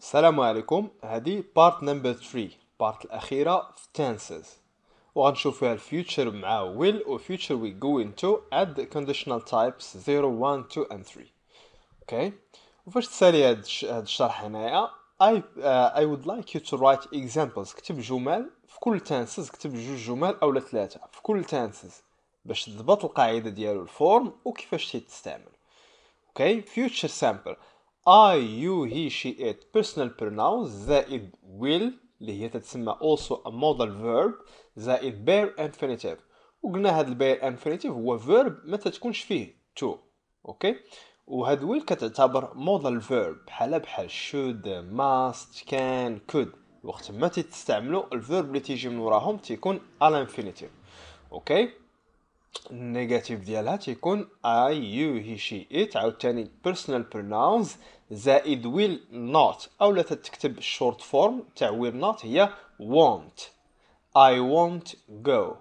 السلام عليكم. هذه بارت نمبر 3، بارت الأخيرة في tenses، وغنشوف فيها الفيوتشر مع will و future we go into add conditional types 0 1 2 and 3. اوكي، وفاش تسالي هاد الشرح هنايا I would like you to write examples. كتب جمل في كل tenses، كتب جوج جمل أو ثلاثة في كل tenses باش تضبط القاعدة ديالو الفورم وكيفاش تستعمل. اوكي، future sample I you he she it personal pronouns زائد will اللي هي تتسمى also a modal verb زائد bare infinitive. وقلنا هاد البare infinitive هو verb ما تتكونش فيه to. اوكي، وهاد will كتعتبر modal verb بحال should must can could. وقت ما تستعملوا الverb اللي تيجي من وراهم تيكون على infinitive. اوكي، النيجاتيف ديالها تيكون I you he she it عاوتاني personal pronouns زائد will not، اولا تكتب short form تاع will not هي won't. I won't go،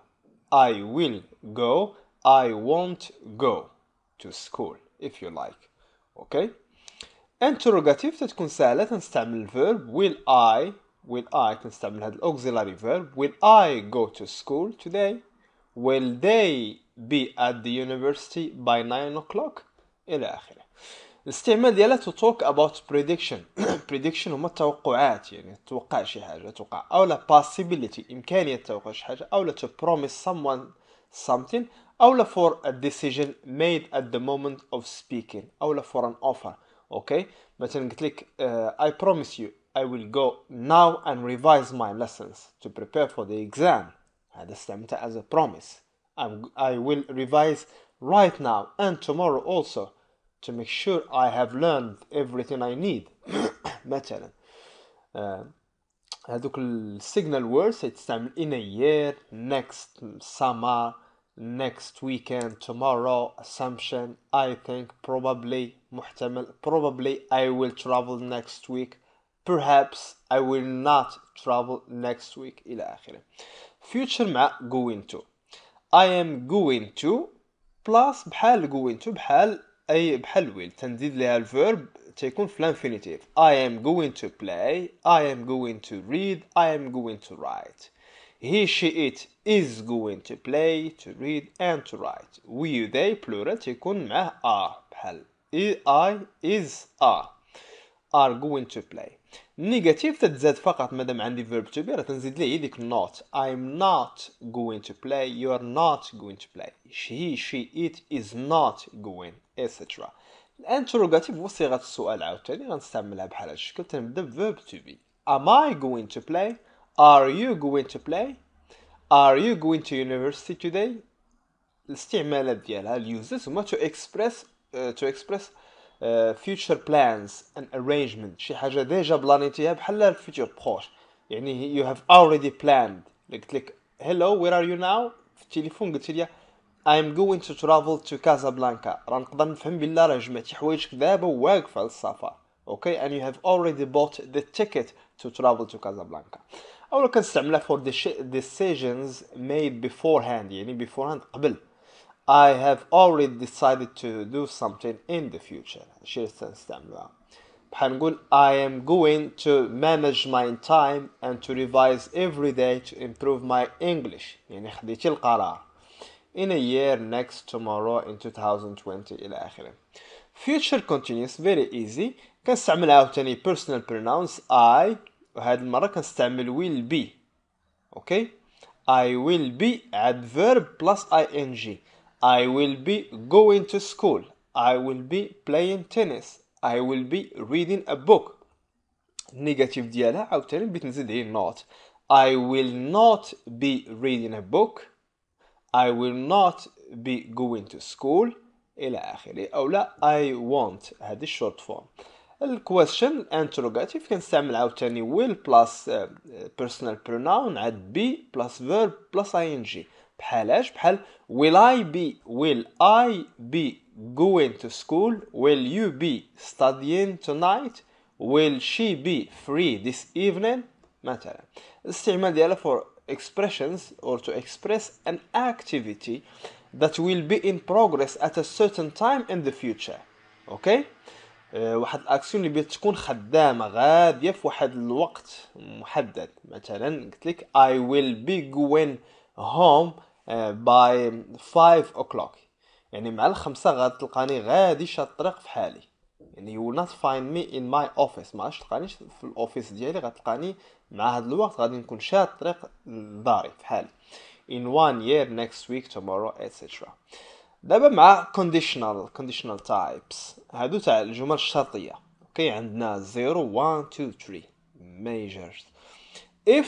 I will go، I won't go to school if you like. اوكي، interrogative تتكون سهلة، تنستعمل الفيرب will I تنستعمل هاد auxiliary verb will I go to school today، will they be at the university by 9 o'clock إلى آخره. الاستعمال ديالها to talk about prediction prediction هما التوقعات، يعني توقع شي حاجة توقع، أولا possibility إمكانية توقع شي حاجة، أولا to promise someone something، أولا for a decision made at the moment of speaking، أولا for an offer. أوكي، مثلا قلت لك I promise you I will go now and revise my lessons to prepare for the exam. هذا استعملتها as a promise. I will revise right now and tomorrow also to make sure I have learned everything I need. مثلا هذوك السيجنال words تستعمل in a year, next summer, next weekend, tomorrow, assumption, I think, probably, محتمل, probably I will travel next week, perhaps I will not travel next week إلى آخره. future مع going to I am going to plus بحال going to بحال will تنزيد لها الفيرب تيكون في الانفينيتيف. I am going to play، I am going to read، I am going to write. He she it is going to play to read and to write. we they plural تيكون معه are بحال I is are going to play. نيجاتيف تتزاد فقط مادام عندي verb to be راه تنزيد ليه ديك not. I'm not going to play، you're not going to play، he she it is not going etc. الانتروغاتيف هو صيغة السؤال عاوتاني غنستعملها بحال هاد الشكل، تنبدا ب verb to be. am I going to play، are you going to play، are you going to university today. الاستعمالات ديالها اليوزز هما to express future plans and arrangement، شي حاجة ديجا بلانيتيها بحال future proche، يعني you have already planned. قلت لك hello where are you now في التليفون قلت لي I'm going to travel to Casablanca، راه نقدر نفهم بالله راه جمعتي حوايجك دابا وواقف على السفر. اوكي، and you have already bought the ticket to travel to Casablanca. أولا كنستعملها for decisions made beforehand، يعني beforehand قبل. I have already decided to do something in the future. الشيء اللي تنستعملوها بحال نقول I am going to manage my time and to revise every day to improve my English، يعني خديتي القرار. in a year, next, tomorrow, in 2020 إلى آخره. future continuous very easy، كنستعمل عاوتاني personal pronouns I، وهاد المرة كنستعمل will be. اوكي، I will be add verb plus ing. I will be going to school، I will be playing tennis، I will be reading a book. النيجاتيف ديالها عاوتاني بغيت نزيد هي not. I will not be reading a book، I will not be going to school إلى آخره. أو لا I won't، هذه الشورت فورم. الكويستشن interrogative كنستعمل عاوتاني will plus personal pronoun عاد be plus verb plus ing. بحالاش بحال will I be going to school، will you be studying tonight، will she be free this evening مثلا. الاستعمال ديالها for expressions or to express an activity that will be in progress at a certain time in the future. okay. واحد الاكسيون اللي بغيت تكون خدامه غاديه في واحد الوقت محدد. مثلا قلت لك I will be going home by 5 o'clock، يعني مع الخمسة غادي تلقاني غادي شاد الطريق في حالي. يعني you will not find me in my office، ما غاديش تلقانيش في الاوفيس ديالي، غتلقاني مع هذا الوقت غادي نكون شاد الطريق لداري في حالي. in 1 year next week tomorrow etc. دابا مع conditional types هادو تاع الجمل الشرطية. اوكي عندنا 0 1 2 3 measures. if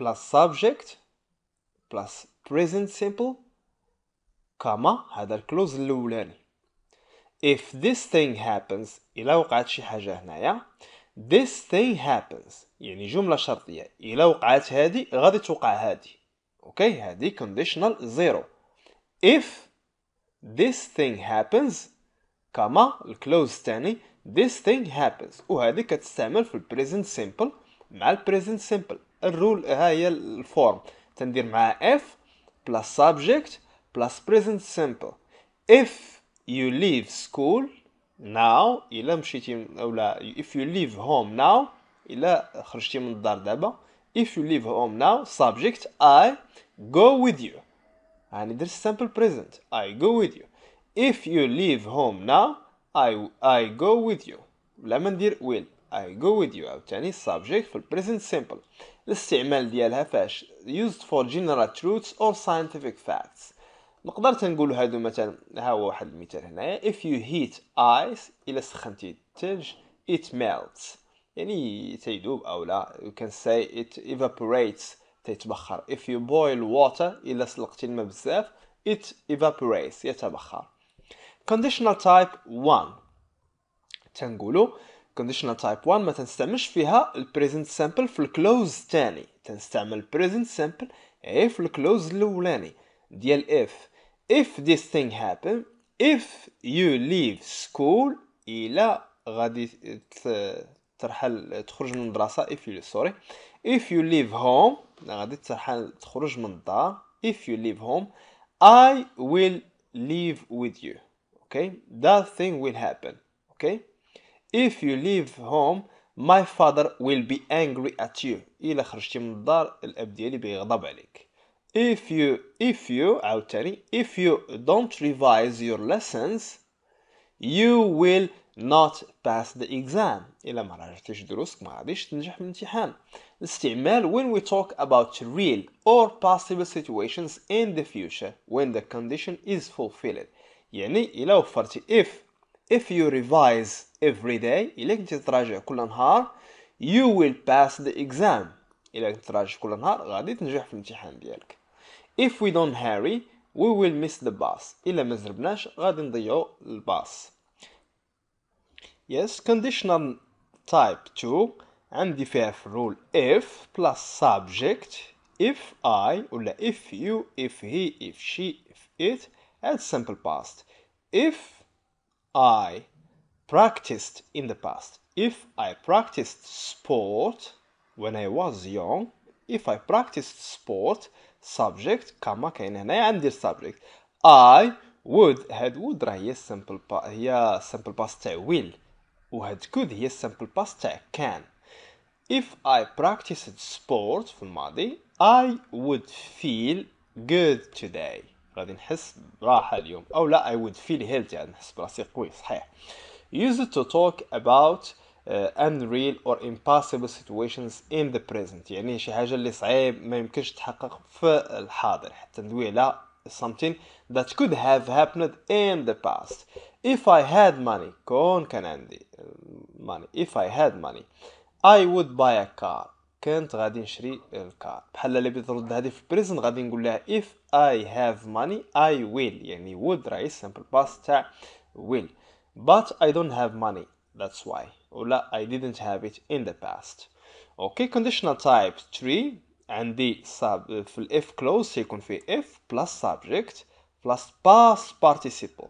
plus subject plus present simple كما هذا الكلوز الاولاني. if this thing happens إلا وقعت شي حاجة هنايا this thing happens يعني جملة شرطية إلا وقعت هادي غادي توقع هادي. اوكي هادي conditional 0. if this thing happens كما الكلوز تاني this thing happens، وهذه كتستعمل في البريزنت سيمبل مع البريزنت سيمبل. الرول ها هي الفورم تندير مع if plus subject plus present simple. if you leave school now إلا مشيتي أولا if you leave home now إلا خرجتي من الدار دابا if you leave home now subject I go with you، يعني درت simple present I go with you. if you leave home now I go with you، لما ندير will I go with you عاوتاني subject في present simple. الاستعمال ديالها فاش used for general truths or scientific facts. نقدر تنقول هادو مثلا ها هو واحد المثال هنايا if you heat ice إلا سخنتي الثلج it melts يعني تيذوب أو لا you can say it evaporates تيتبخر. if you boil water إلا سلقتي الماء بزاف it evaporates يتبخر. conditional type 1 تنقولوا conditional type 1 ما تنستعملش فيها present simple في الكلوز الثاني، تنستعمل present simple غير في الكلوز الاولاني ديال if this thing happen if you leave school إلا غادي ترحل تخرج من المدرسة if you leave home غادي تخرج من الدار if you leave home I will leave with you. okay that thing will happen. okay if you leave home my father will be angry at you إلا خرجتي من الدار الأب ديالي بيغضب عليك. if you عاوتاني if you don't revise your lessons you will not pass the exam إلا ما راجعتيش دروسك ما غاديش تنجح في الامتحان. الاستعمال when we talk about real or possible situations in the future when the condition is fulfilled، يعني إلا وفرتي if you revise every day إلا كنتي تراجع كل نهار you will pass the exam إلا كنتي تراجع كل نهار غادي تنجح في الامتحان ديالك. if we don't hurry we will miss the bus إلا ما زربناش غادي نضيعو الباص. yes conditional type 2 عندي فيها في الرول if plus subject if I ولا if you if he if she if it and simple past. if I practiced in the past if I practiced sport when I was young if I practiced sport subject كما كاين هنايا عندي subject I would هاد would راه هي simple past تاع will وهاد could هي simple past تاع can. if I practiced sport في الماضي I would feel good today غادي نحس براحة اليوم أو لا I would feel healthy غادي نحس براسي قوي صحيح. use it to talk about unreal or impossible situations in the present يعني شي حاجة اللي صعيب ما يمكنش تحقق في الحاضر حتى ندوي على something that could have happened in the past. if I had money كون كان عندي money if I had money I would buy a car كنت غادي نشري الكار. بحال اللي بترد هذه في بريزن غادي نقول لها if I have money I will يعني would راهي simple past تاع will but I don't have money that's why ولا I didn't have it in the past. okay conditional type 3 عندي في ال if clause سيكون فيه if plus subject plus past participle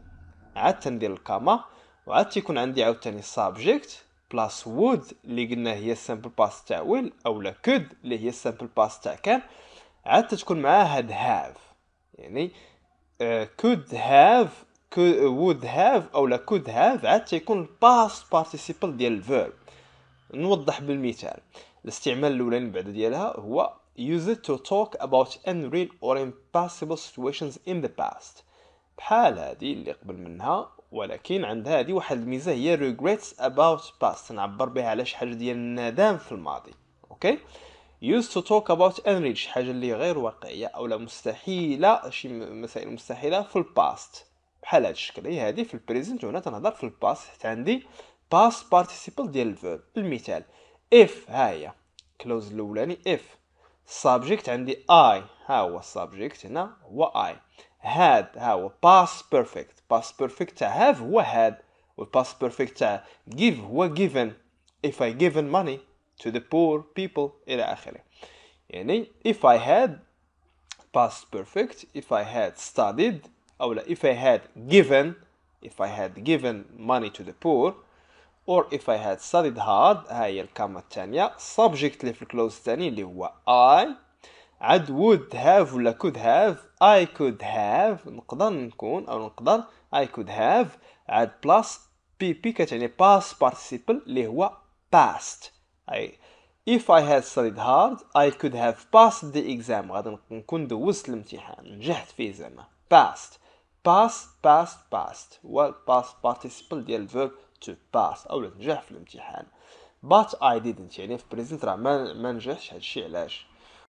عاد تندير الكاما وعاد تيكون عندي عاوتاني subject plus would اللي قلنا هي simple past تاع will اولا could اللي هي simple past تاع كان عاد تكون معاه هاد have يعني could have would have أو لا could have عاد تيكون past participle ديال الفيرب. نوضح بالمثال. الاستعمال الأولاني بعد ديالها هو use it to talk about unreal or impossible situations in the past. بحال هذه اللي قبل منها، ولكن عندها هذه واحد الميزة هي regrets about past، نعبر بها على شي حاجة ديال الندم في الماضي. اوكي. used to talk about unreal شي حاجة اللي غير واقعية أو لا مستحيلة، شي مسائل مستحيلة في الباست بحال هاد الشكل. هي هذه في البريزنت وهنا تنهضر في الباست حيت عندي past participle ديال الفيرب. المثال if ها هي كلوز الاولاني if subject عندي I، ها هو subject هنا هو I. had ها هو past perfect تاع have هو had، والpast perfect تاع give هو given. if I given money to the poor people إلى آخره. يعني if I had past perfect if I had studied أو لا if I had given money to the poor or if I had studied hard. هاي الكلمة الثانية subject اللي في الكلوز الثاني اللي هو I. عاد would have ولا could have I could have نقدر نكون أو نقدر I could have عاد plus PP كتعني past participle اللي هو past. أي if I had studied hard I could have passed the exam. غادي نكون دوزت الامتحان نجحت فيه زعما. past هو past participle ديال verb to pass أو تنجح في الامتحان. but I didn't يعني في present راه ما نجحش. هادشي علاش